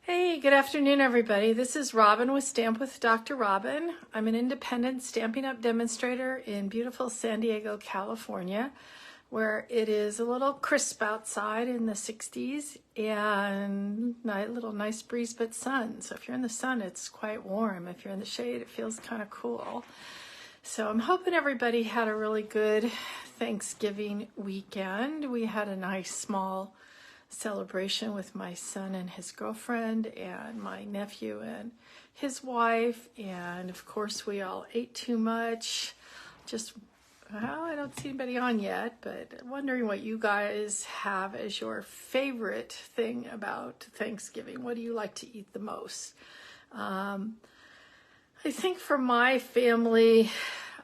Hey, good afternoon, everybody. This is Robin with Stamp with Dr. Robin. I'm an independent Stampin' Up! Demonstrator in beautiful San Diego, California, where it is a little crisp outside in the 60s and a little nice breeze but sun. So if you're in the sun, it's quite warm. If you're in the shade, it feels kind of cool. So I'm hoping everybody had a really good Thanksgiving weekend. We had a nice small celebration with my son and his girlfriend and my nephew and his wife, and of course we all ate too much. Well, I don't see anybody on yet, but I'm wondering what you guys have as your favorite thing about Thanksgiving. What do you like to eat the most? I think for my family,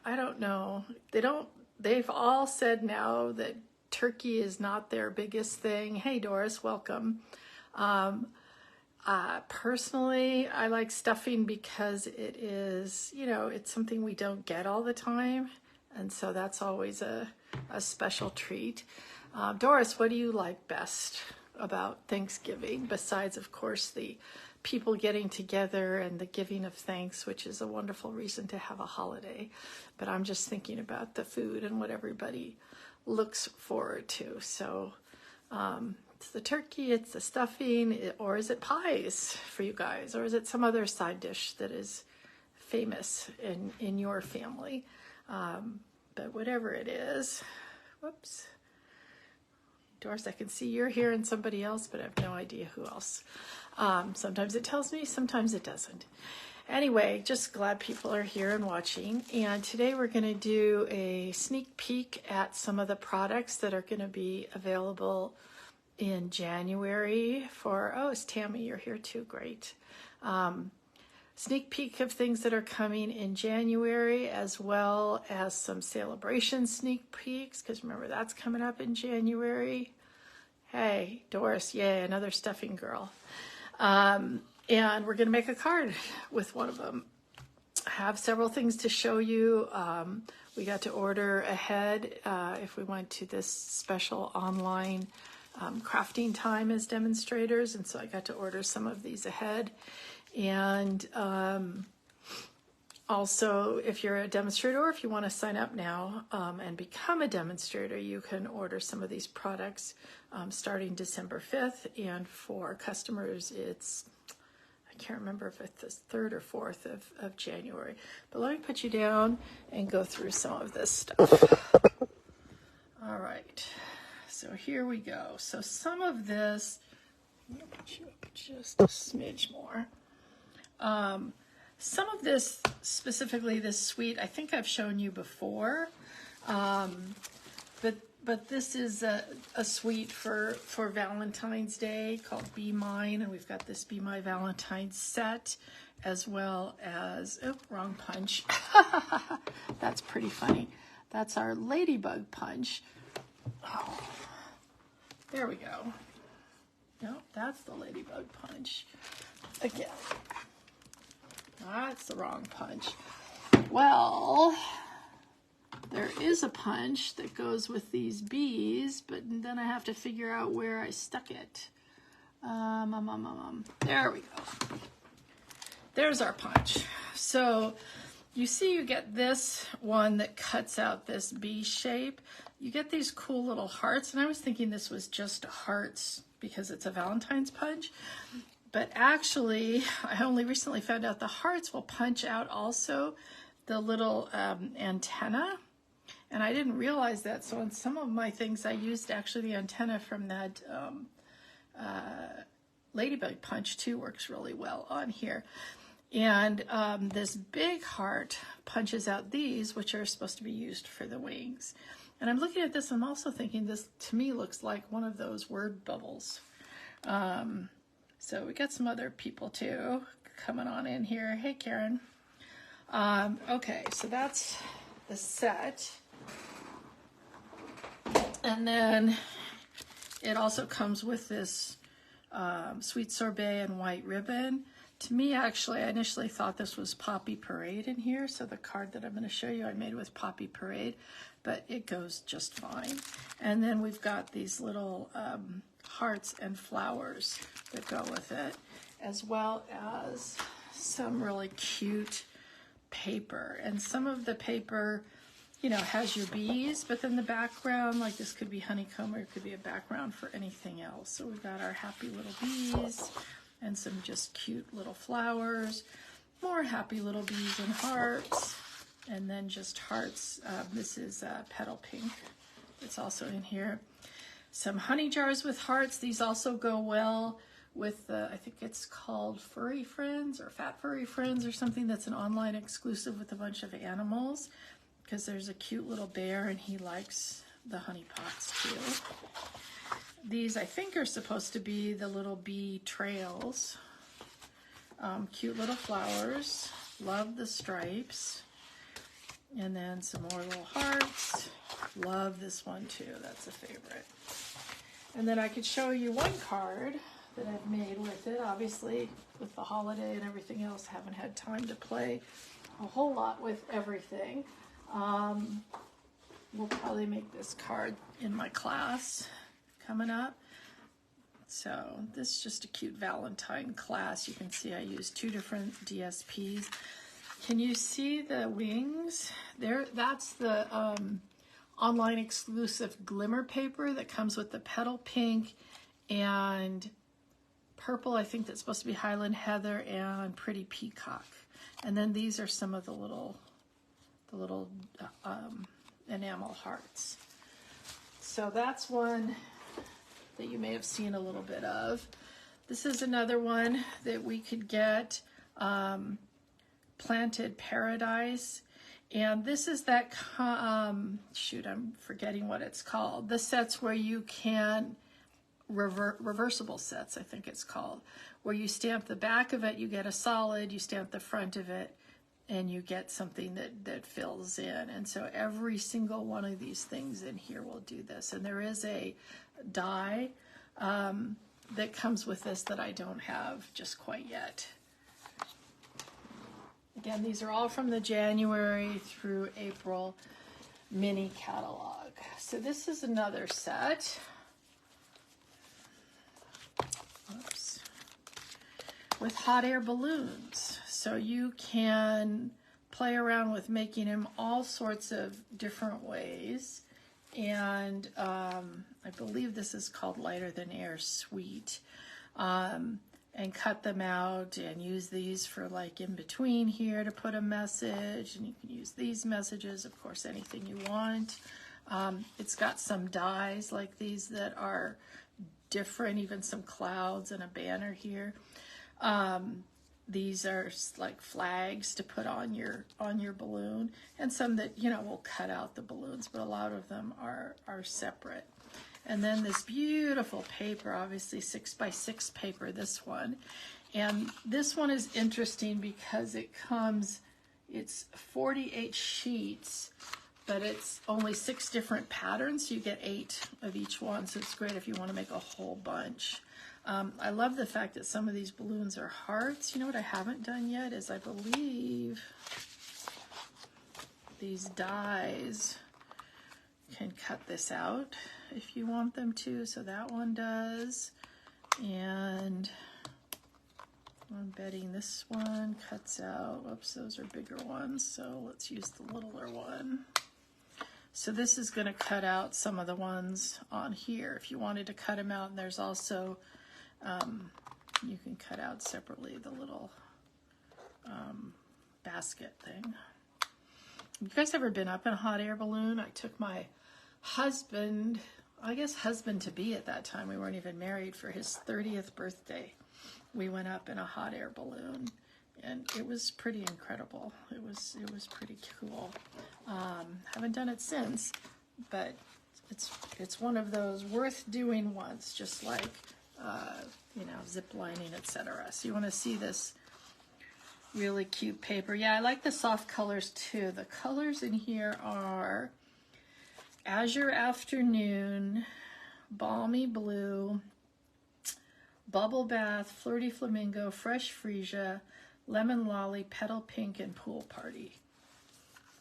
I don't know. They've all said now that turkey is not their biggest thing. Hey, Doris, welcome. Personally, I like stuffing because it is, it's something we don't get all the time. And so that's always a special treat. Doris, what do you like best about Thanksgiving? Besides, of course, the people getting together and the giving of thanks, which is a wonderful reason to have a holiday. But I'm just thinking about the food and what everybody looks forward to. So it's the turkey, it's the stuffing, or is it pies for you guys? Or is it some other side dish that is famous in your family? But whatever it is, whoops. Doris, I can see you're here and somebody else, but I have no idea who else. Sometimes it tells me, sometimes it doesn't. Anyway, just glad people are here and watching. And today we're going to do a sneak peek at some of the products that are going to be available in January for, oh, it's Tammy, you're here too, great. Sneak peek of things that are coming in January, as well as some celebration sneak peeks, because remember that's coming up in January. Hey, Doris, yay, another stuffing girl. And we're going to make a card with one of them. I have several things to show you. We got to order ahead if we went to this special online crafting time as demonstrators. And so I got to order some of these ahead. And also, if you're a demonstrator or if you want to sign up now and become a demonstrator, you can order some of these products starting December 5th. And for customers, it's, I can't remember if it's the 3rd or 4th of January. But let me put you down and go through some of this stuff. All right. So here we go. So some of this, I'm going to put you up just a smidge more. Some of this, specifically this suite, I think I've shown you before, but this is a suite for Valentine's Day called Be Mine, and we've got this Be My Valentine's set, as well as, oh, wrong punch. That's pretty funny. That's our ladybug punch. Oh, there we go. No, that's the ladybug punch. Again. That's the wrong punch. Well, there is a punch that goes with these bees, but then I have to figure out where I stuck it. There we go. There's our punch. So you see you get this one that cuts out this bee shape. You get these cool little hearts, and I was thinking this was just hearts because it's a Valentine's punch. But actually, I only recently found out the hearts will punch out also the little antenna. And I didn't realize that. So on some of my things, I used actually the antenna from that ladybug punch too, works really well on here. And this big heart punches out these, which are supposed to be used for the wings. And I'm looking at this, I'm also thinking this, to me, looks like one of those word bubbles. So we got some other people too coming on in here. Hey, Karen. Okay, so that's the set. And then it also comes with this sweet sorbet and white ribbon. To me, actually, I initially thought this was Poppy Parade in here, so the card that I'm going to show you I made with Poppy Parade, but it goes just fine. And then we've got these little hearts and flowers that go with it, as well as some really cute paper. And some of the paper, you know, has your bees, but then the background, like this could be honeycomb or it could be a background for anything else. So we've got our happy little bees and some just cute little flowers, more happy little bees and hearts, and then just hearts. This is petal pink. It's also in here. Some honey jars with hearts. These also go well with the, I think it's called Furry Friends or Fat Furry Friends or something. That's an online exclusive with a bunch of animals, because there's a cute little bear and he likes the honey pots too. These, I think, are supposed to be the little bee trails. Cute little flowers. Love the stripes. And then some more little hearts. Love this one too. That's a favorite. And then I could show you one card that I've made with it. Obviously, with the holiday and everything else, haven't had time to play a whole lot with everything. We'll probably make this card in my class coming up. So this is just a cute Valentine class. You can see I used 2 different DSPs. Can you see the wings? There, that's the online exclusive glimmer paper that comes with the petal pink and purple. I think that's supposed to be Highland Heather and Pretty Peacock. And then these are some of the little enamel hearts. So that's one that you may have seen a little bit of. This is another one that we could get, Planted Paradise. And this is that, shoot, I'm forgetting what it's called. The sets where you can, reversible sets, I think it's called, where you stamp the back of it, you get a solid, you stamp the front of it, and you get something that fills in. And so every single one of these things in here will do this. And there is a die that comes with this that I don't have just quite yet. Again, these are all from the January through April mini catalog. So this is another set. Oops. With hot air balloons. So you can play around with making them all sorts of different ways. And I believe this is called Lighter Than Air Suite. And cut them out and use these for like in between here to put a message. And you can use these messages, of course, anything you want. It's got some dies like these that are different, even some clouds and a banner here. These are like flags to put on your balloon, and some that, you know, will cut out the balloons, but a lot of them are separate. And then this beautiful paper, obviously 6x6 paper, this one. And this one is interesting because it comes, it's 48 sheets, but it's only 6 different patterns, so you get 8 of each one, so it's great if you want to make a whole bunch. I love the fact that some of these balloons are hearts. You know what I haven't done yet is I believe these dies can cut this out if you want them to, so that one does. And I'm betting this one cuts out, oops, those are bigger ones, so let's use the littler one. So this is going to cut out some of the ones on here if you wanted to cut them out. And there's also, you can cut out separately the little basket thing. Have you guys ever been up in a hot air balloon? I took my husband, I guess husband to be at that time, we weren't even married, for his 30th birthday. We went up in a hot air balloon and it was pretty incredible. It was pretty cool. Haven't done it since, but it's one of those worth doing once, just like you know, zip lining, etc. So you want to see this really cute paper. Yeah, I like the soft colors too. The colors in here are Azure Afternoon, Balmy Blue, Bubble Bath, Flirty Flamingo, Fresh Freesia, Lemon Lolly, Petal Pink, and Pool Party.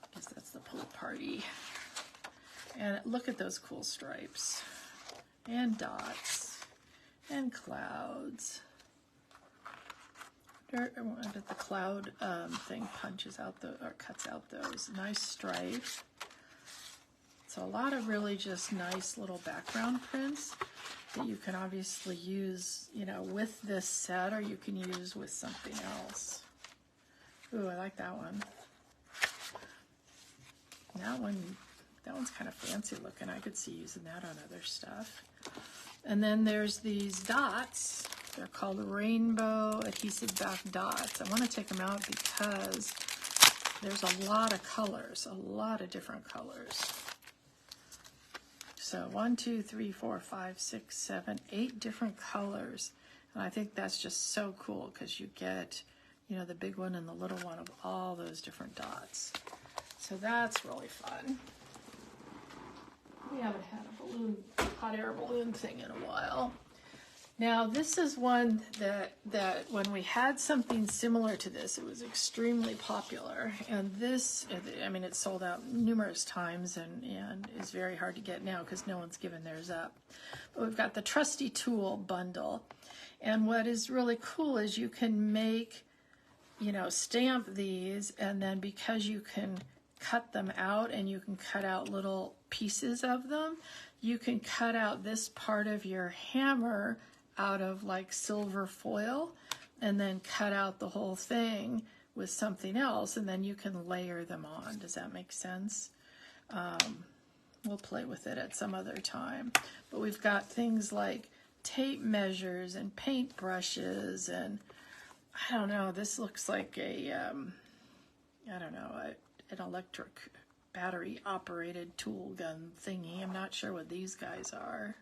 I guess that's the pool party. And look at those cool stripes. And dots. And clouds. I bet the cloud thing punches out or cuts out those. Nice stripe. So a lot of really just nice little background prints that you can obviously use, you know, with this set, or you can use with something else. Ooh, I like that one. That one's kind of fancy looking. I could see using that on other stuff. And then there's these dots. They're called rainbow adhesive back dots. I want to take them out because there's a lot of colors, a lot of different colors. So 1, 2, 3, 4, 5, 6, 7, 8 different colors. And I think that's just so cool because you get, you know, the big one and the little one of all those different dots. So that's really fun. We haven't had a hot air balloon thing in a while. Now this is one that when we had something similar to this, it was extremely popular. And this, I mean, it's sold out numerous times and is very hard to get now because no one's given theirs up. But we've got the Trusty Tool bundle. And what is really cool is you can make, you know, stamp these, and then because you can cut them out and you can cut out little pieces of them, you can cut out this part of your hammer out of like silver foil and then cut out the whole thing with something else, and then you can layer them on. Does that make sense? We'll play with it at some other time. But we've got things like tape measures and paint brushes, and I don't know, this looks like a, I don't know, an electric battery operated tool gun thingy. I'm not sure what these guys are.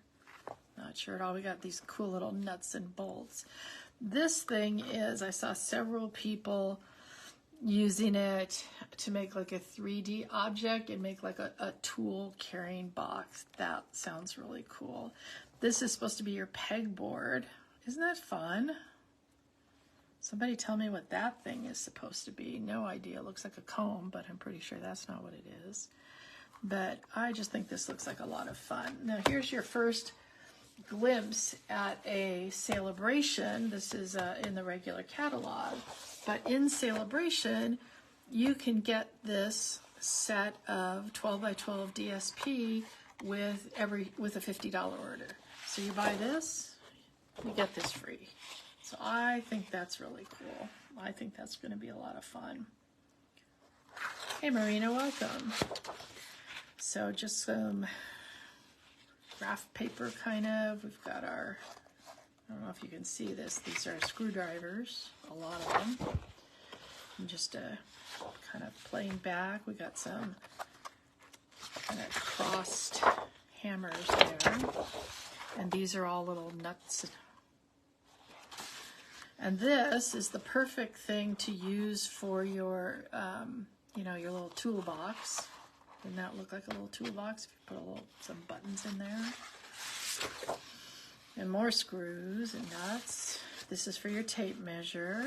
Not sure at all. We got these cool little nuts and bolts. This thing is, I saw several people using it to make like a 3D object and make like a tool carrying box. That sounds really cool. This is supposed to be your pegboard. Isn't that fun? Somebody tell me what that thing is supposed to be. No idea. It looks like a comb, but I'm pretty sure that's not what it is. But I just think this looks like a lot of fun. Now here's your first glimpse at a Celebration. This is in the regular catalog, but in Celebration you can get this set of 12 by 12 DSP with a $50 order. So you buy this, you get this free. So I think that's really cool. I think that's going to be a lot of fun. Hey Marina, welcome. So just some graph paper kind of. We've got our, I don't know if you can see this, these are screwdrivers, a lot of them. And just a kind of plain back. We got some kind of crossed hammers there. And these are all little nuts. And this is the perfect thing to use for your, you know, your little toolbox. Doesn't that look like a little toolbox if you put some buttons in there? And more screws and nuts. This is for your tape measure.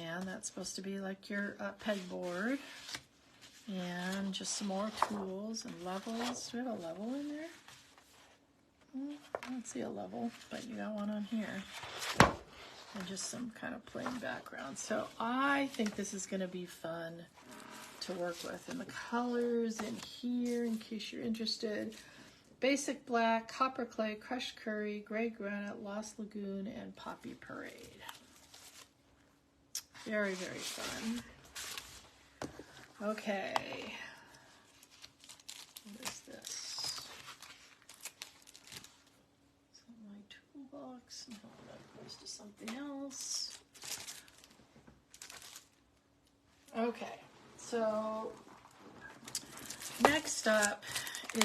And that's supposed to be like your pegboard. And just some more tools and levels. Do we have a level in there? I don't see a level, but you got one on here. And just some kind of plain background. So I think this is going to be fun to work with. And the colors in here, in case you're interested: Basic Black, Copper Clay, Crushed Curry, Gray Granite, Lost Lagoon, and Poppy Parade. Very, very fun. Okay. What is this? It's not my toolbox. No, that goes to something else. Okay. So next up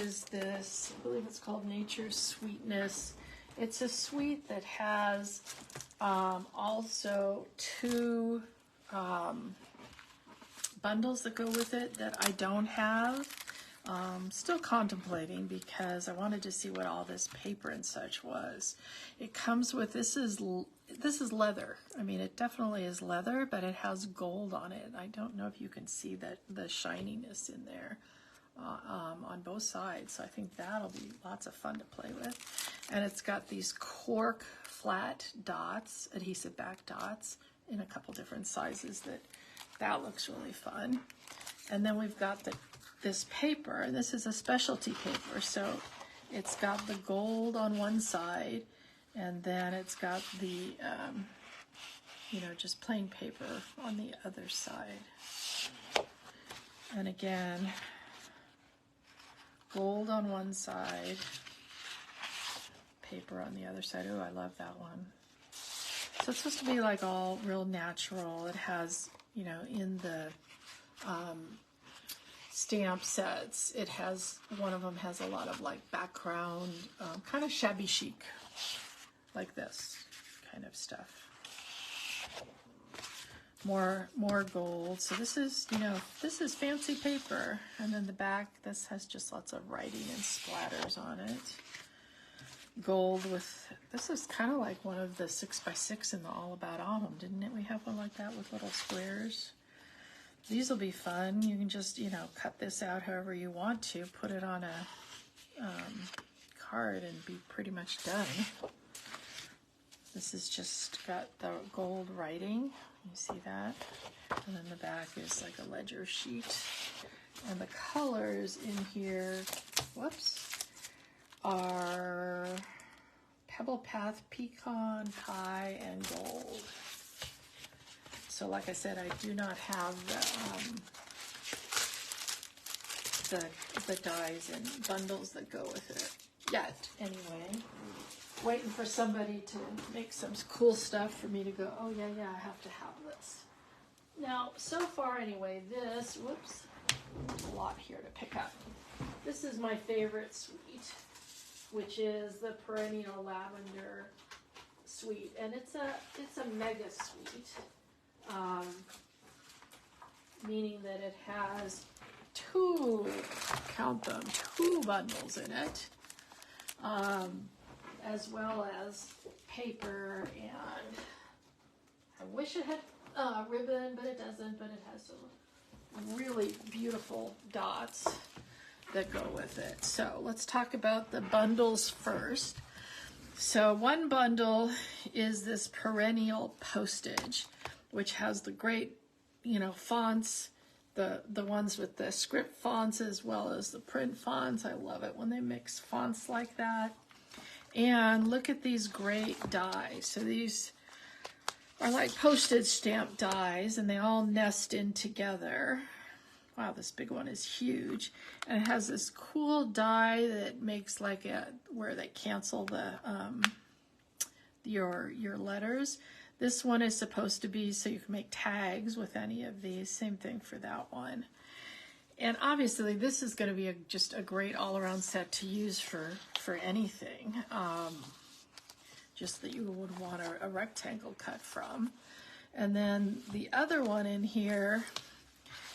is this, I believe it's called Nature's Sweetness. It's a suite that has also two bundles that go with it that I don't have. Still contemplating because I wanted to see what all this paper and such was. It comes with, this is leather. I mean, it definitely is leather, but it has gold on it. I don't know if you can see the shininess in there on both sides. So I think that'll be lots of fun to play with. And it's got these cork flat dots, adhesive back dots in a couple different sizes. That looks really fun. And then we've got this paper, and this is a specialty paper, so it's got the gold on one side, and then it's got the just plain paper on the other side. And again, gold on one side, paper on the other side. Oh, I love that one. So it's supposed to be like all real natural. It has, in the stamp sets, it has, one of them has a lot of like background, kind of shabby chic, like this kind of stuff. More gold. So this is, this is fancy paper. And then the back, this has just lots of writing and splatters on it. Gold with, this is kind of like one of the 6x6 in the All About Autumn, didn't it? We have one like that with little squares. These will be fun. You can just, cut this out however you want to, put it on a card and be pretty much done. This has just got the gold writing. You see that? And then the back is like a ledger sheet. And the colors in here, are Pebble Path, Pecan, Pie, and Gold. So like I said, I do not have the dies and bundles that go with it yet. Anyway, waiting for somebody to make some cool stuff for me to go, oh yeah, I have to have this. Now, so far anyway, this, there's a lot here to pick up. This is my favorite suite, which is the Perennial Lavender Suite, and it's a mega suite. Meaning that it has two bundles in it, as well as paper, and I wish it had ribbon, but it doesn't, but it has some really beautiful dots that go with it. So let's talk about the bundles first. So one bundle is this Perennial Postage, which has the great, fonts, the ones with the script fonts as well as the print fonts. I love it when they mix fonts like that. And look at these great dies. So these are like postage stamp dies, and they all nest in together. Wow, this big one is huge. And it has this cool die that makes like where they cancel the your letters. This one is supposed to be so you can make tags with any of these. Same thing for that one. And obviously this is going to be just a great all-around set to use for anything. Just that you would want a rectangle cut from. And then the other one in here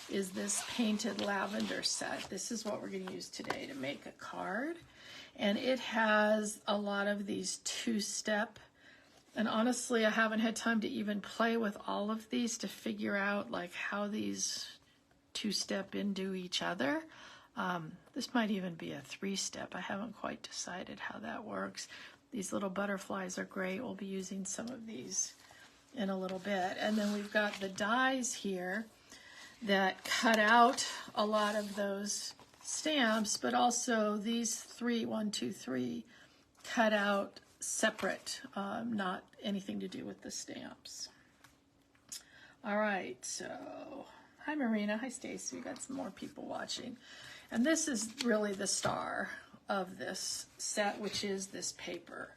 is this painted lavender set. This is what we're going to use today to make a card. And it has a lot of these two-step. And honestly, I haven't had time to even play with all of these to figure out like how these two-step into each other. This might even be a three-step. I haven't quite decided how that works. These little butterflies are great. We'll be using some of these in a little bit. And then we've got the dies here that cut out a lot of those stamps, but also these 1, 2, 3 cut out separate, not anything to do with the stamps. All right, so hi Marina, hi Stacy, we got some more people watching. And this is really the star of this set, which is this paper.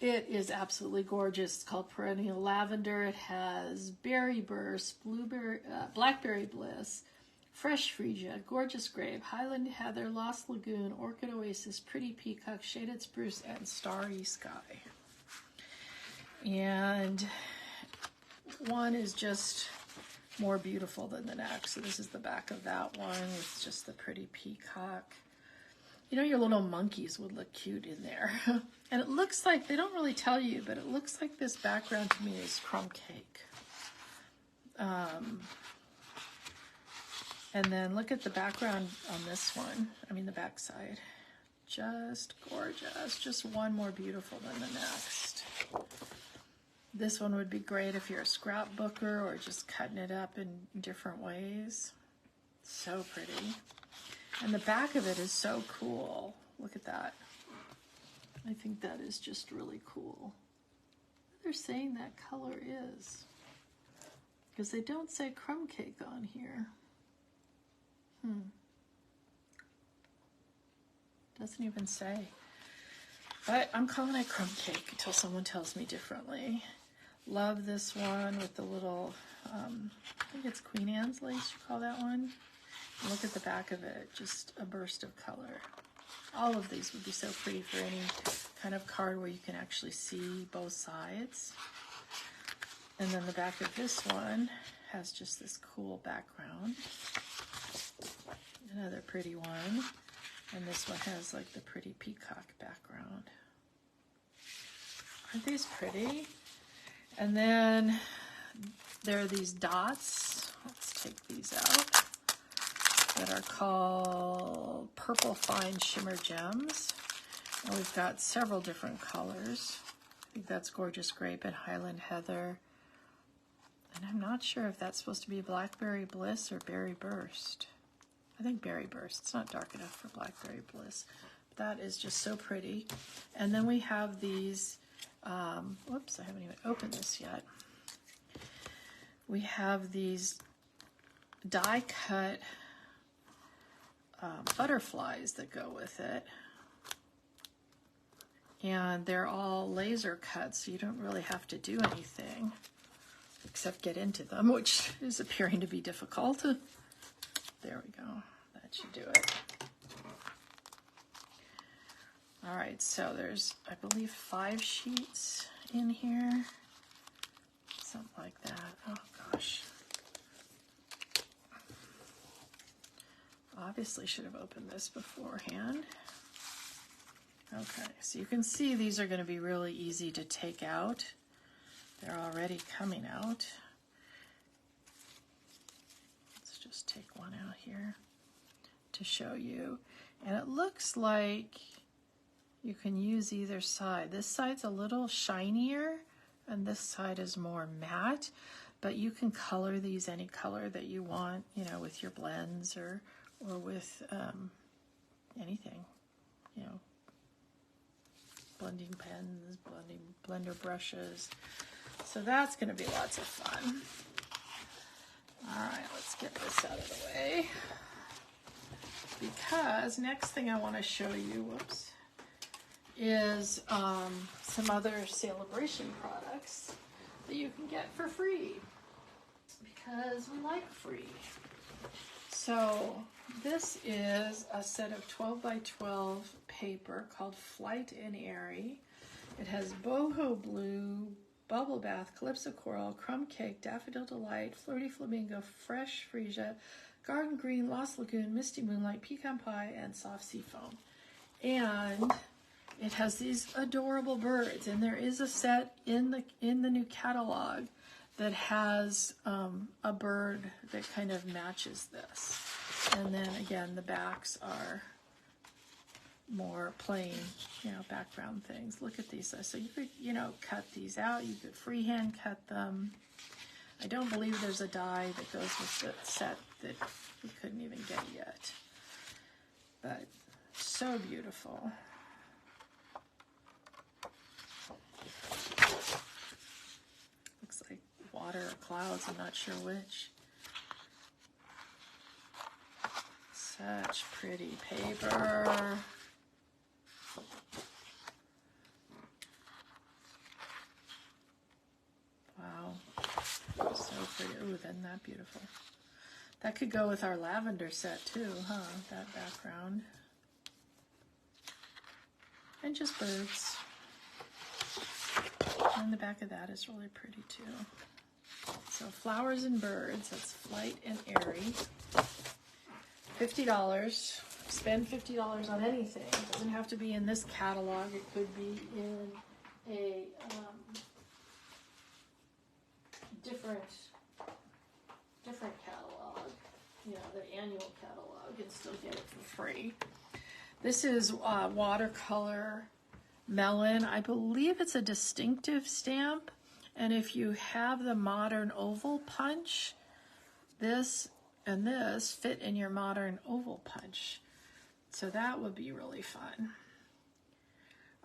It is absolutely gorgeous. It's called Perennial Lavender. It has Berry Burst, Blueberry, Blackberry Bliss, Fresh Phrygia, Gorgeous Grape, Highland Heather, Lost Lagoon, Orchid Oasis, Pretty Peacock, Shaded Spruce, and Starry Sky. And one is just more beautiful than the next. So this is the back of that one with just the pretty peacock. You know, your little monkeys would look cute in there. And it looks like, they don't really tell you, but it looks like this background to me is crumb cake. And then look at the background on this one. I mean the back side. Just gorgeous. Just one more beautiful than the next. This one would be great if you're a scrapbooker or just cutting it up in different ways. So pretty. And the back of it is so cool. Look at that. I think that is just really cool. They're saying that color is. Because they don't say crumb cake on here. Doesn't even say. But I'm calling it crumb cake until someone tells me differently. Love this one with the little, I think it's Queen Anne's lace, you call that one. And look at the back of it, just a burst of color. All of these would be so pretty for any kind of card where you can actually see both sides. And then the back of this one has just this cool background. Another pretty one. And this one has like the pretty peacock background. Aren't these pretty? And then there are these dots. Let's take these out. That are called Purple Fine Shimmer Gems. And we've got several different colors. I think that's Gorgeous Grape and Highland Heather. And I'm not sure if that's supposed to be Blackberry Bliss or Berry Burst. I think Berry Burst. It's not dark enough for Blackberry Bliss. That is just so pretty. And then we have these, whoops, I haven't even opened this yet. We have these die-cut butterflies that go with it. And they're all laser cut, so you don't really have to do anything except get into them, which is appearing to be difficult. There we go. That should do it. All right, so there's, I believe, 5 sheets in here. Something like that. Oh, gosh. Obviously should have opened this beforehand. Okay, so you can see these are going to be really easy to take out. They're already coming out. Let's just take one out here to show you. And it looks like you can use either side. This side's a little shinier and this side is more matte, but you can color these any color that you want, you know, with your blends or with anything, you know, blending pens, blender brushes. So that's going to be lots of fun. All right, let's get this out of the way. Because next thing I want to show you, whoops, is some other Celebration products that you can get for free. Because we like free. So this is a set of 12 by 12 paper called Flight and Airy. It has boho blue, bubble bath, calypso coral, crumb cake, daffodil delight, flirty flamingo, fresh freesia, garden green, lost lagoon, misty moonlight, pecan pie, and soft sea foam. And it has these adorable birds. And there is a set in the new catalog that has a bird that kind of matches this. And then again, the backs are more plain, you know, background things. Look at these. So you could, you know, cut these out. You could freehand cut them. I don't believe there's a die that goes with the set that we couldn't even get yet. But so beautiful. Looks like water or clouds, I'm not sure which. Such pretty paper. Wow, so pretty. Ooh, isn't that beautiful? That could go with our lavender set too, huh? That background. And just birds. And the back of that is really pretty too. So Flowers and Birds, that's Flight and Airy. $50. Spend $50 on anything. It doesn't have to be in this catalog. It could be in a different catalog, you know, the annual catalog, and still get it for free. This is watercolor melon. I believe it's a distinctive stamp, and if you have the modern oval punch, this and this fit in your modern oval punch. So that would be really fun.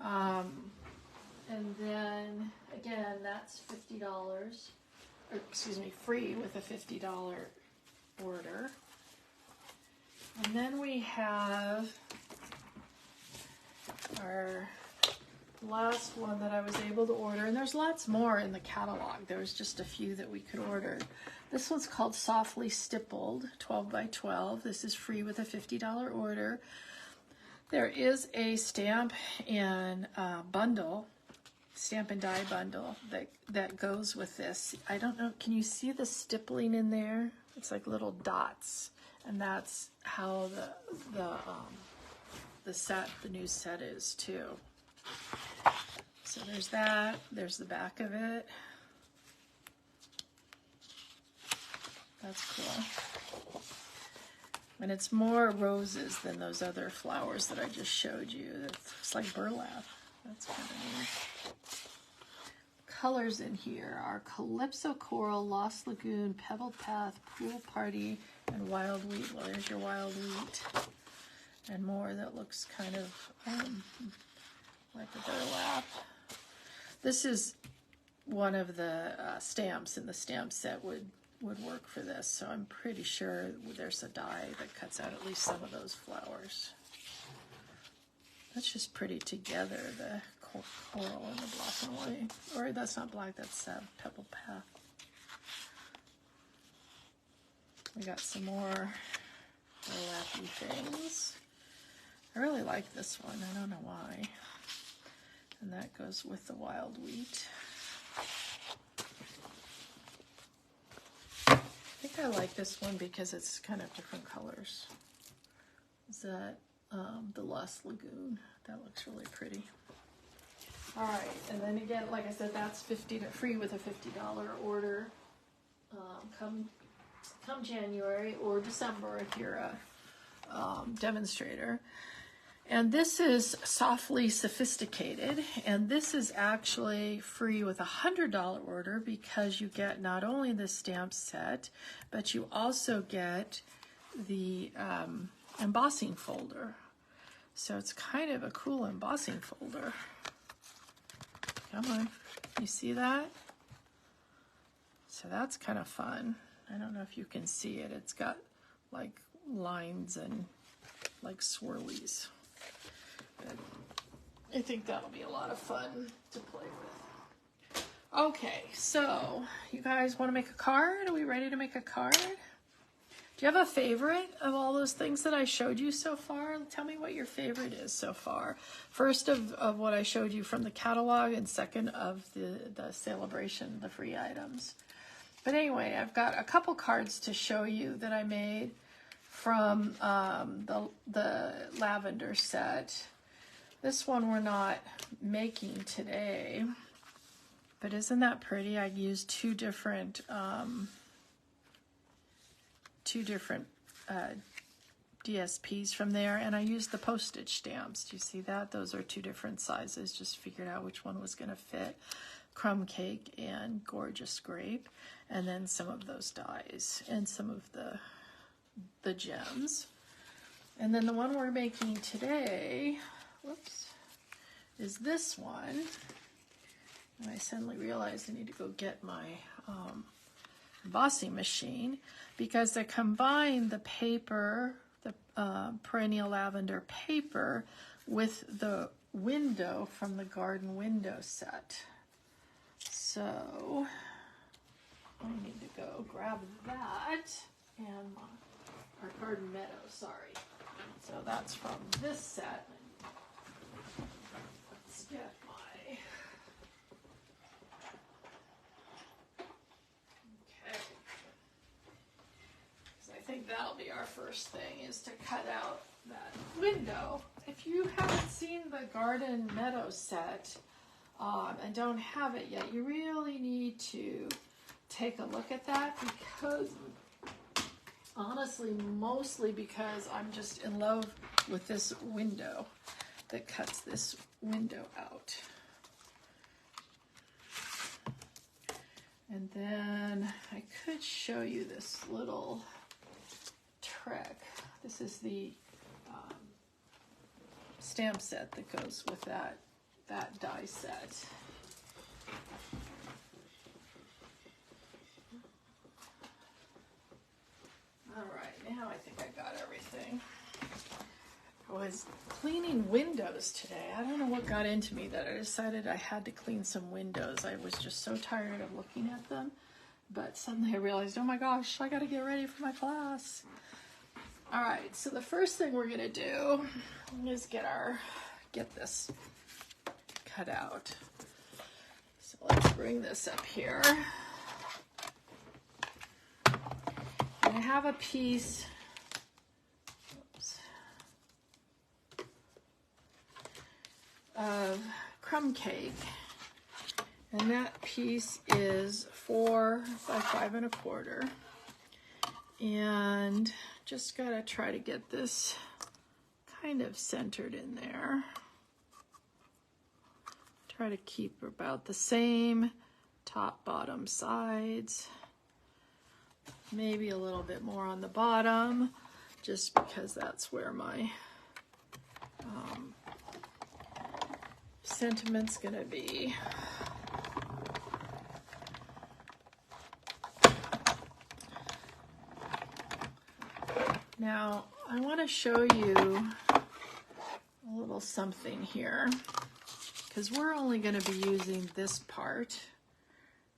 And then again, that's $50, or excuse me, free with a $50 order. And then we have our last one that I was able to order, and there's lots more in the catalog. There was just a few that we could order. This one's called Softly Stippled, 12 by 12. This is free with a $50 order. There is a stamp and bundle, stamp and die bundle that goes with this. I don't know, can you see the stippling in there? It's like little dots, and that's how the new set is too. So there's that. There's the back of it. That's cool. And it's more roses than those other flowers that I just showed you. It's like burlap. That's kind of neat. Colors in here are Calypso Coral, Lost Lagoon, Pebble Path, Pool Party, and Wild Wheat. Well, there's your Wild Wheat. And more that looks kind of like a burlap. This is one of the stamps in the stamp set would work for this, so I'm pretty sure there's a die that cuts out at least some of those flowers. That's just pretty together, the coral and the black and white. Or that's not black, that's Pebble Path. We got some more burlappy things. I really like this one, I don't know why. And that goes with the Wild Wheat. I think I like this one because it's kind of different colors. Is that the Lost Lagoon? That looks really pretty. All right, and then again, like I said, that's free with a $50 order. Come January or December if you're a demonstrator. And this is Softly Sophisticated, and this is actually free with a $100 order because you get not only the stamp set, but you also get the embossing folder. So it's kind of a cool embossing folder. Come on, you see that? So that's kind of fun. I don't know if you can see it. It's got like lines and like swirlies. But I think that'll be a lot of fun to play with. Okay, so you guys want to make a card? Are we ready to make a card? Do you have a favorite of all those things that I showed you so far? Tell me what your favorite is so far. First of what I showed you from the catalog, and second of the celebration, the free items. But anyway, I've got a couple cards to show you that I made from the lavender set. This one we're not making today, but isn't that pretty? I used two different DSPs from there, and I used the postage stamps. Do you see that? Those are two different sizes. Just figured out which one was going to fit. Crumb Cake and Gorgeous Grape, and then some of those dies and some of the gems. And then the one we're making today, whoops, is this one. And I suddenly realized I need to go get my embossing machine, because I combined the paper, the Perennial Lavender paper, with the window from the garden window set. So I need to go grab that and our garden meadow, sorry. So that's from this set. Let's get my, that'll be our first thing, is to cut out that window. If you haven't seen the garden meadow set and don't have it yet, you really need to take a look at that, because honestly, mostly because I'm just in love with this window that cuts this window out. And then I could show you this little trick. This is the stamp set that goes with that die set. All right, now I think I got everything. I was cleaning windows today. I don't know what got into me that I decided I had to clean some windows. I was just so tired of looking at them. But suddenly I realized, oh my gosh, I got to get ready for my class. All right, so the first thing we're going to do is get this cut out. So let's bring this up here. And I have a piece of crumb cake, and that piece is 4 by 5 1/4, and just gotta try to get this kind of centered in there. Try to keep about the same top bottom sides, maybe a little bit more on the bottom, just because that's where my sentiment's gonna be. Now I want to show you a little something here, because we're only going to be using this part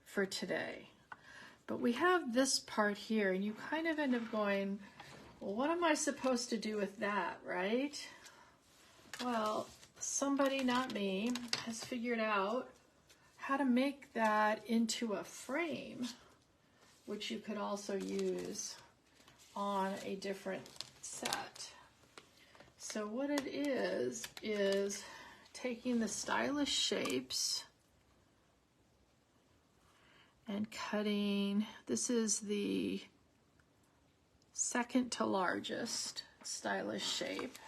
for today, but we have this part here, and you kind of end up going, well, what am I supposed to do with that, right? Well, somebody, not me, has figured out how to make that into a frame, which you could also use on a different set. So what it is taking the stylish shapes and cutting. This is the second to largest stylish shape.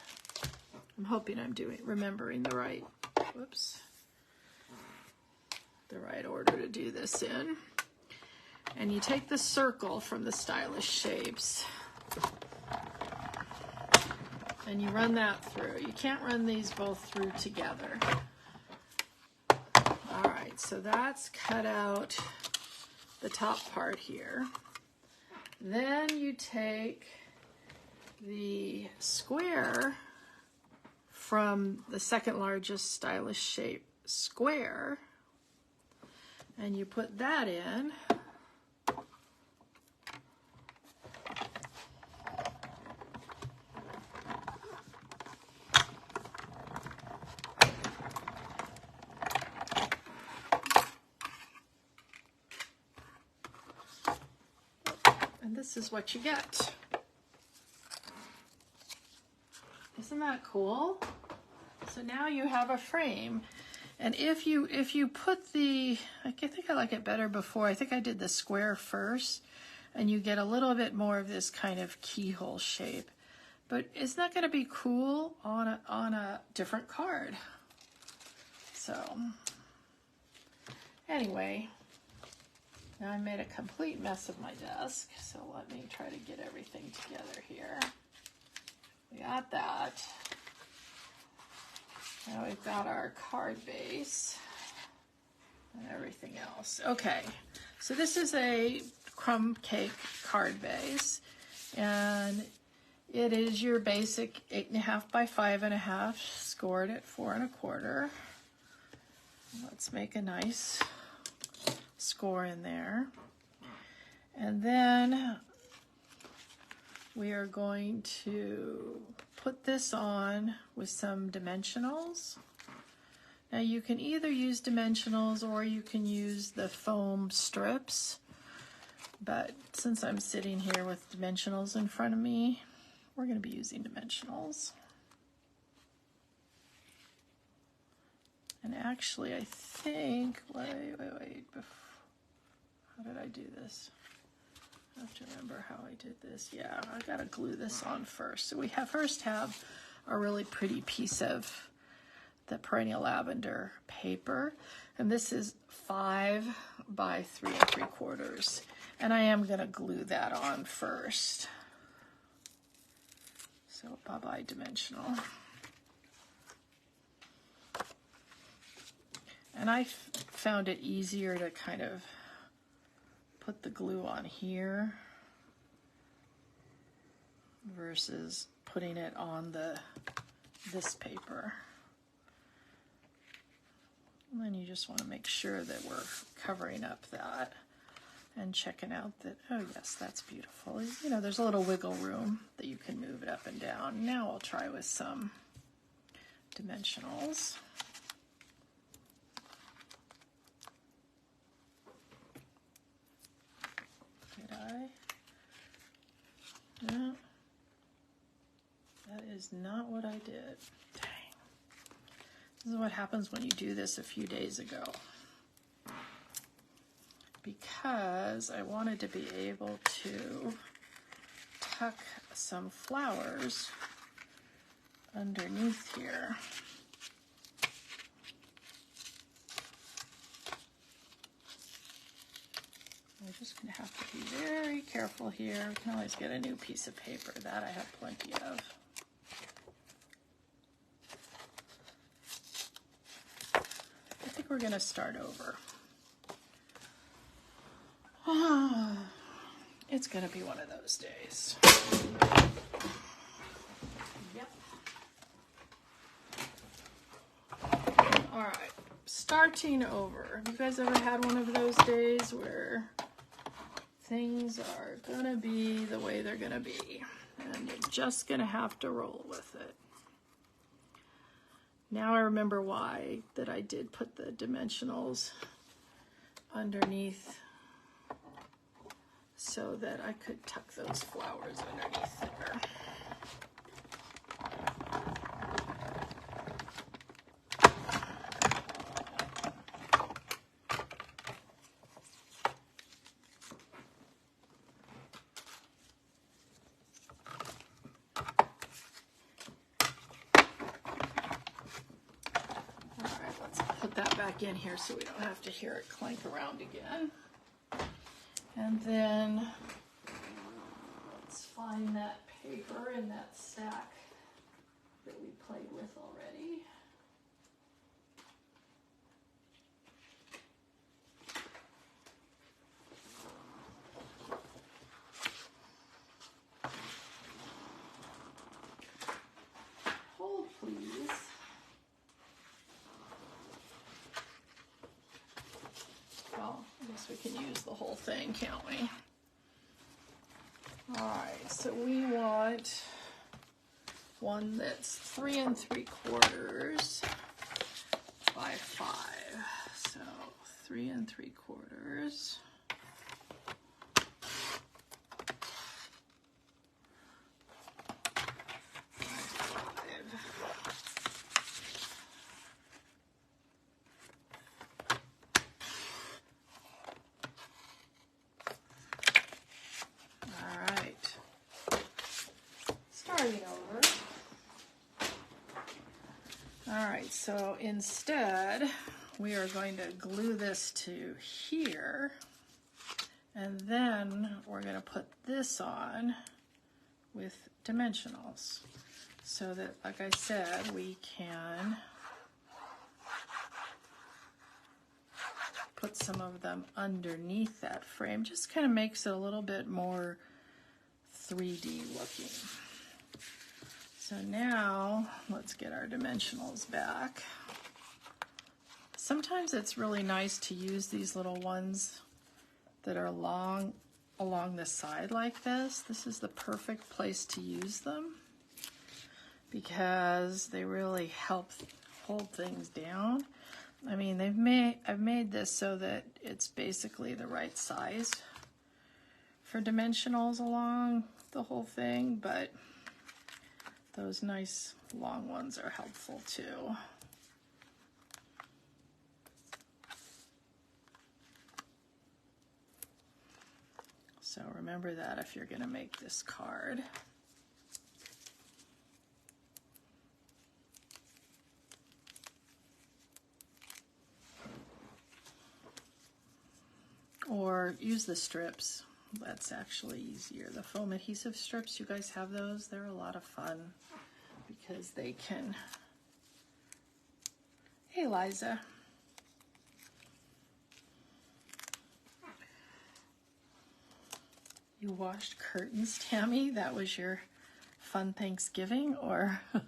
I'm hoping I'm remembering the right, the right order to do this in. And you take the circle from the stylish shapes and you run that through. You can't run these both through together. All right, so that's cut out the top part here. Then you take the square from the second largest stylish shape square and you put that in. And this is what you get. Isn't that cool? So now you have a frame. And if you put the, I think I like it better before. I think I did the square first, and you get a little bit more of this kind of keyhole shape. But isn't that going to be cool on a different card? So anyway, now I made a complete mess of my desk. So let me try to get everything together here. We got that. Now we've got our card base and everything else. Okay, so this is a crumb cake card base, and it is your basic 8.5 by 5.5, scored at 4 1/4. Let's make a nice score in there. And then we are going to put this on with some dimensionals. Now you can either use dimensionals or you can use the foam strips, But since I'm sitting here with dimensionals in front of me, we're going to be using dimensionals. And actually, I think, wait. How did I do this? I have to remember how I did this. Yeah, I gotta glue this on first. So we first have a really pretty piece of the Perennial Lavender paper. And this is 5 by 3 3/4. And I am gonna glue that on first. So bye-bye dimensional. And I found it easier to kind of put the glue on here versus putting it on this paper. And then you just want to make sure that we're covering up that and checking out that, oh yes, that's beautiful. You know, there's a little wiggle room that you can move it up and down. Now I'll try with some dimensionals. No, that is not what I did. Dang. This is what happens when you do this a few days ago. Because I wanted to be able to tuck some flowers underneath here. We're just going to have to be very careful here. We can always get a new piece of paper. That I have plenty of. I think we're going to start over. It's going to be one of those days. Yep. All right. Starting over. Have you guys ever had one of those days where things are gonna be the way they're gonna be, and you're just gonna have to roll with it? Now I remember why that I did put the dimensionals underneath so that I could tuck those flowers underneath there. In here so we don't have to hear it clank around again. And then let's find that paper in that stack that we played with already. Hold, please. Well, I guess we can use the whole thing, can't we? All right, so we want one that's 3 3/4 by 5. So 3 3/4. So instead, we are going to glue this to here, and then we're going to put this on with dimensionals so that, like I said, we can put some of them underneath that frame. Just kind of makes it a little bit more 3D looking. So now let's get our dimensionals back. Sometimes it's really nice to use these little ones that are long along the side like this. This is the perfect place to use them because they really help hold things down. I mean, I've made this so that it's basically the right size for dimensionals along the whole thing, but those nice long ones are helpful too. So remember that if you're going to make this card. Or use the strips. That's actually easier. The foam adhesive strips, you guys have those? They're a lot of fun because they can... Hey, Liza. You washed curtains, Tammy? That was your fun Thanksgiving, or? All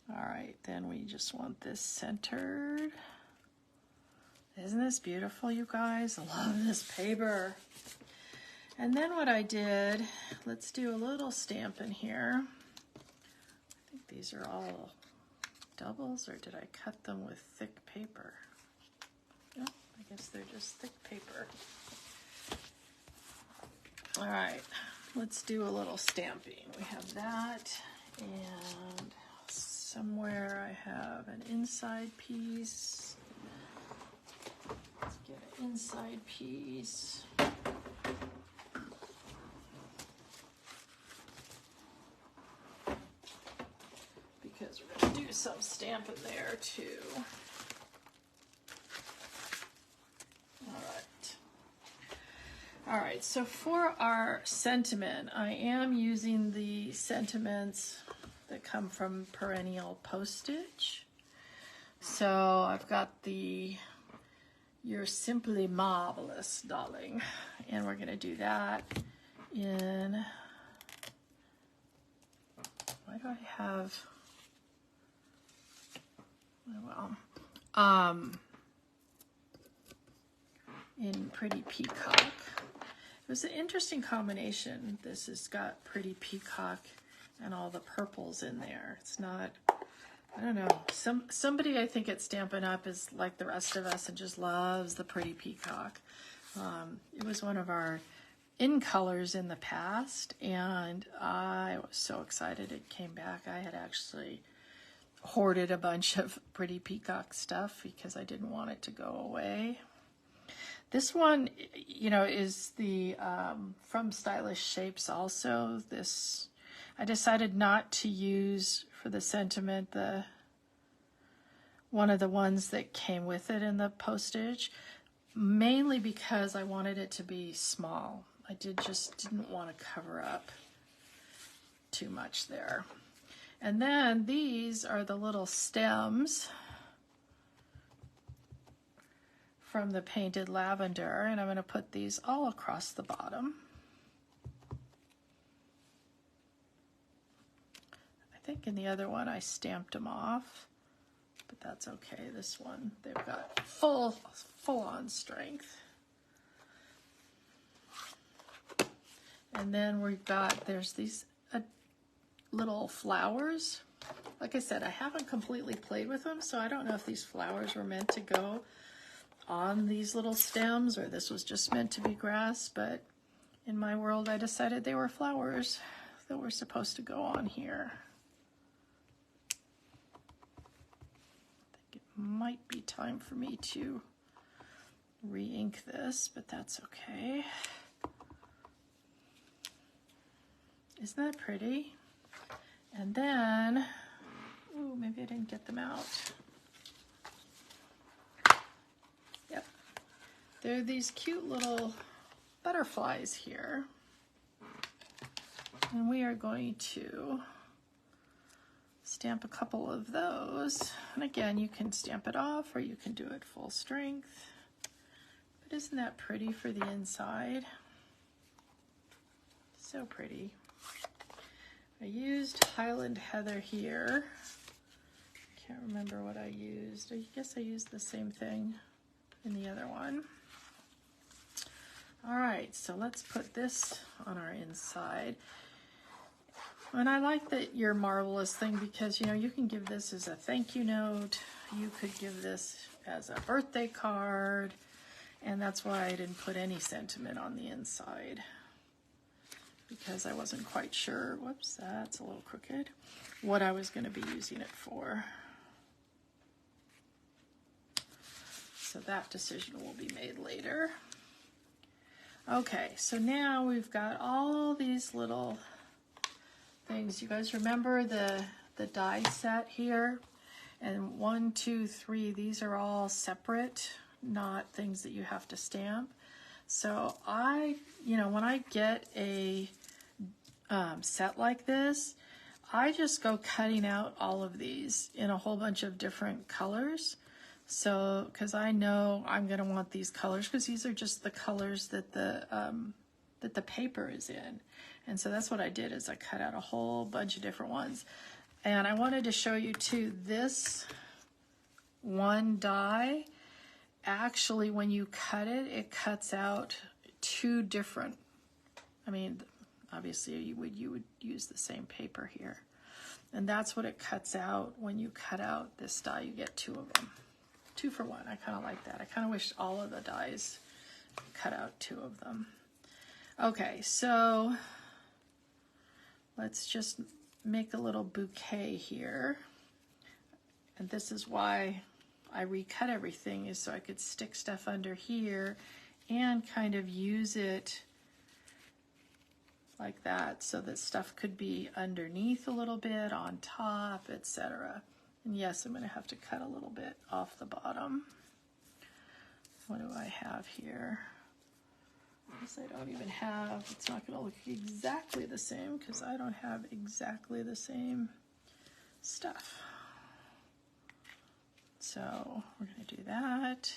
right, then we just want this centered. Isn't this beautiful, you guys? I love this paper. And then what I did, let's do a little stamp in here. I think these are all doubles, or did I cut them with thick paper? No, I guess they're just thick paper. All right, let's do a little stamping. We have that, and somewhere I have an inside piece. Let's get an inside piece. Because we're going to do some stamping there too. All right, so for our sentiment, I am using the sentiments that come from Perennial Postage. So I've got the You're Simply Marvelous, Darling. And we're going to do that in, why do I have, well, in Pretty Peacock. It was an interesting combination. This has got Pretty Peacock and all the purples in there. It's not, I don't know, somebody I think at Stampin' Up! Is like the rest of us and just loves the Pretty Peacock. It was one of our in colors in the past, and I was so excited it came back. I had actually hoarded a bunch of Pretty Peacock stuff because I didn't want it to go away. This one, you know, is the from Stylish Shapes also. This, I decided not to use for the sentiment one of the ones that came with it in the postage, mainly because I wanted it to be small. I just didn't want to cover up too much there. And then these are the little stems from the Painted Lavender, and I'm going to put these all across the bottom. I think in the other one I stamped them off, but that's okay. This one, they've got full-on strength. And then we've got, there's these little flowers. Like I said, I haven't completely played with them, so I don't know if these flowers were meant to go on these little stems or this was just meant to be grass, but in my world I decided they were flowers that were supposed to go on here. I think it might be time for me to re-ink this, but that's okay. Isn't that pretty? And then, ooh, maybe I didn't get them out. Yep. There are these cute little butterflies here. And we are going to stamp a couple of those. And again, you can stamp it off or you can do it full strength. But isn't that pretty for the inside? So pretty. I used Highland Heather here. Can't remember what I used. I guess I used the same thing in the other one. All right, so let's put this on our inside. And I like that You're Marvelous thing because, you know, you can give this as a thank you note. You could give this as a birthday card. And that's why I didn't put any sentiment on the inside, because I wasn't quite sure, whoops, that's a little crooked, what I was going to be using it for. So that decision will be made later. Okay, so now we've got all these little things. You guys remember the die set here? And 1, 2, 3, these are all separate, not things that you have to stamp. So when I get a set like this, I just go cutting out all of these in a whole bunch of different colors. So, because I know I'm going to want these colors, because these are just the colors that the paper is in. And so that's what I did, is I cut out a whole bunch of different ones. And I wanted to show you too, this one die, actually when you cut it, it cuts out two different, I mean, obviously you would use the same paper here. And that's what it cuts out when you cut out this die. You get two of them. 2 for 1. I kind of like that. I kind of wish all of the dies cut out 2 of them. Okay, so let's just make a little bouquet here. And this is why I recut everything, is so I could stick stuff under here and kind of use it like that, so that stuff could be underneath a little bit, on top, etc. And yes, I'm going to have to cut a little bit off the bottom. What do I have here? This I don't even have. It's not going to look exactly the same because I don't have exactly the same stuff. So we're going to do that.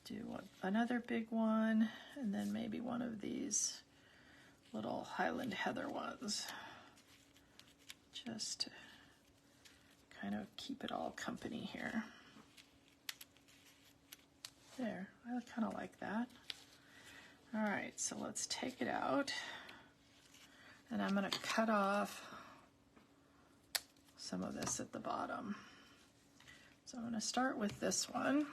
Do another big one, and then maybe one of these little Highland Heather ones, just to kind of keep it all company here. There, I kind of like that. All right, so let's take it out, and I'm going to cut off some of this at the bottom. So I'm going to start with this one.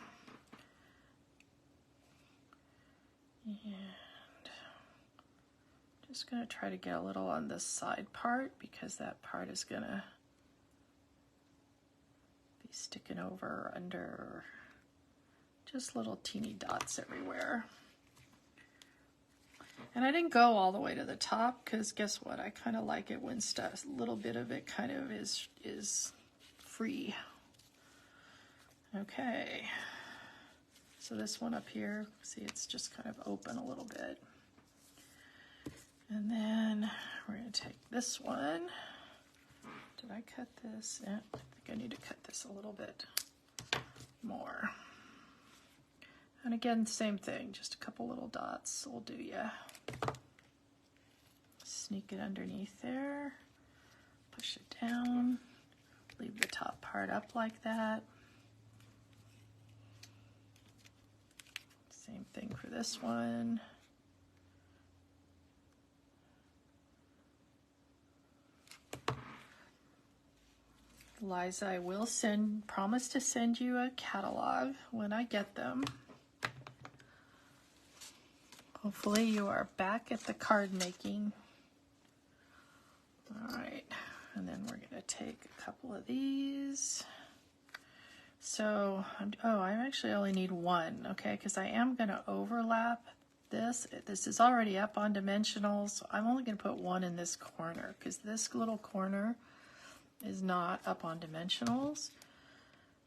And just going to try to get a little on this side part, because that part is going to be sticking over or under, just little teeny dots everywhere. And I didn't go all the way to the top, because guess what? I kind of like it when stuff, a little bit of it kind of is free. Okay. So this one up here, see, it's just kind of open a little bit. And then we're going to take this one. Did I cut this? Yeah, I think I need to cut this a little bit more. And again, same thing, just a couple little dots will do ya. Sneak it underneath there, push it down, leave the top part up like that. Same thing for this one. Liza, I will promise to send you a catalog when I get them. Hopefully you are back at the card making. All right, and then we're going to take a couple of these. So, I actually only need one, okay, because I am going to overlap this. This is already up on dimensionals, so I'm only going to put one in this corner, because this little corner is not up on dimensionals,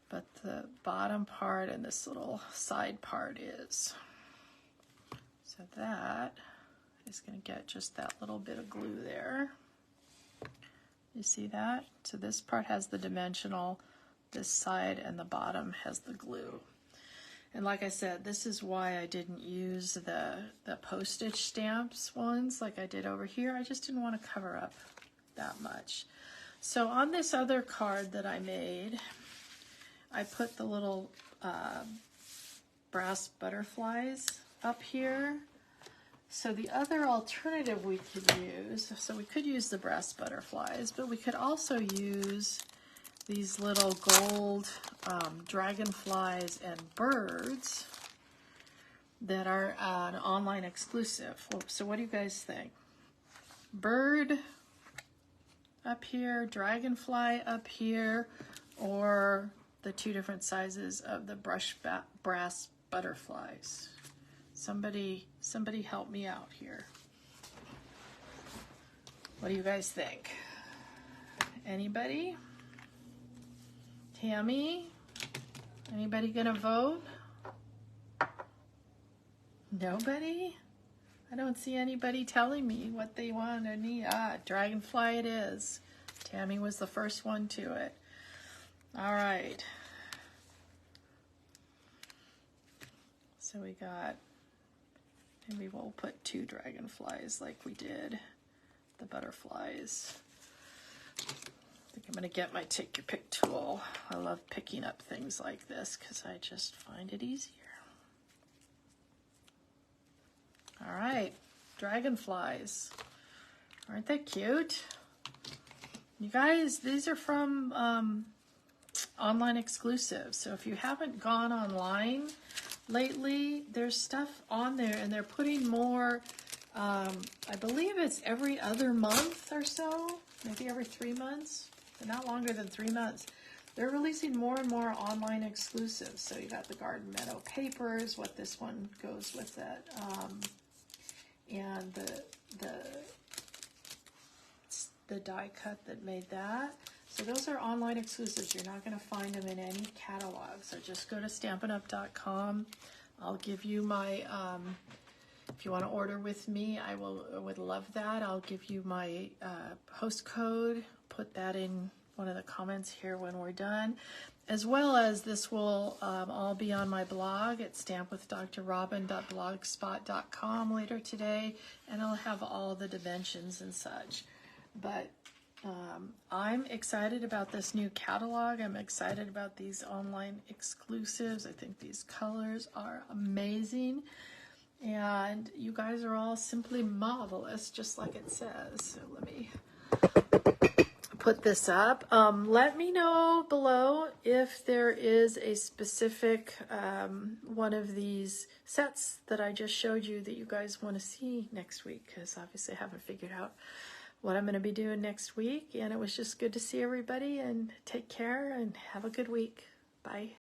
but the bottom part and this little side part is. So that is going to get just that little bit of glue there. You see that? So this part has the dimensional, this side and the bottom has the glue. And like I said, this is why I didn't use the postage stamps ones like I did over here. I just didn't want to cover up that much. So on this other card that I made, I put the little brass butterflies up here. So the other alternative we could use, so we could use the brass butterflies, but we could also use these little gold dragonflies and birds. that are an online exclusive. So what do you guys think? Bird up here, dragonfly up here, or the two different sizes of the brass butterflies? Somebody help me out here. What do you guys think? Anybody? Tammy? Anybody gonna vote? Nobody? I don't see anybody telling me what they want or need. Ah, dragonfly it is. Tammy was the first one to it. All right. So we got, maybe we'll put 2 dragonflies like we did the butterflies. I think I'm gonna get my take your pick tool. I love picking up things like this because I just find it easier. All right, dragonflies. Aren't they cute? You guys, these are from online exclusives. So if you haven't gone online lately, there's stuff on there and they're putting more, I believe it's every other month or so, maybe every 3 months, but not longer than 3 months. They're releasing more and more online exclusives. So you got the Garden Meadow papers, what this one goes with it. And the die cut that made that. So those are online exclusives. You're not going to find them in any catalog. So just go to stampin'up.com. I'll give you my, if you want to order with me, I would love that. I'll give you my host code. Put that in one of the comments here when we're done. As well as this will all be on my blog at stampwithdrrobin.blogspot.com later today, and I'll have all the dimensions and such. But I'm excited about this new catalog. I'm excited about these online exclusives. I think these colors are amazing. And you guys are all simply marvelous, just like it says. So let me put this up. Let me know below if there is a specific one of these sets that I just showed you that you guys want to see next week, because obviously I haven't figured out what I'm going to be doing next week. And it was just good to see everybody, and take care and have a good week. Bye.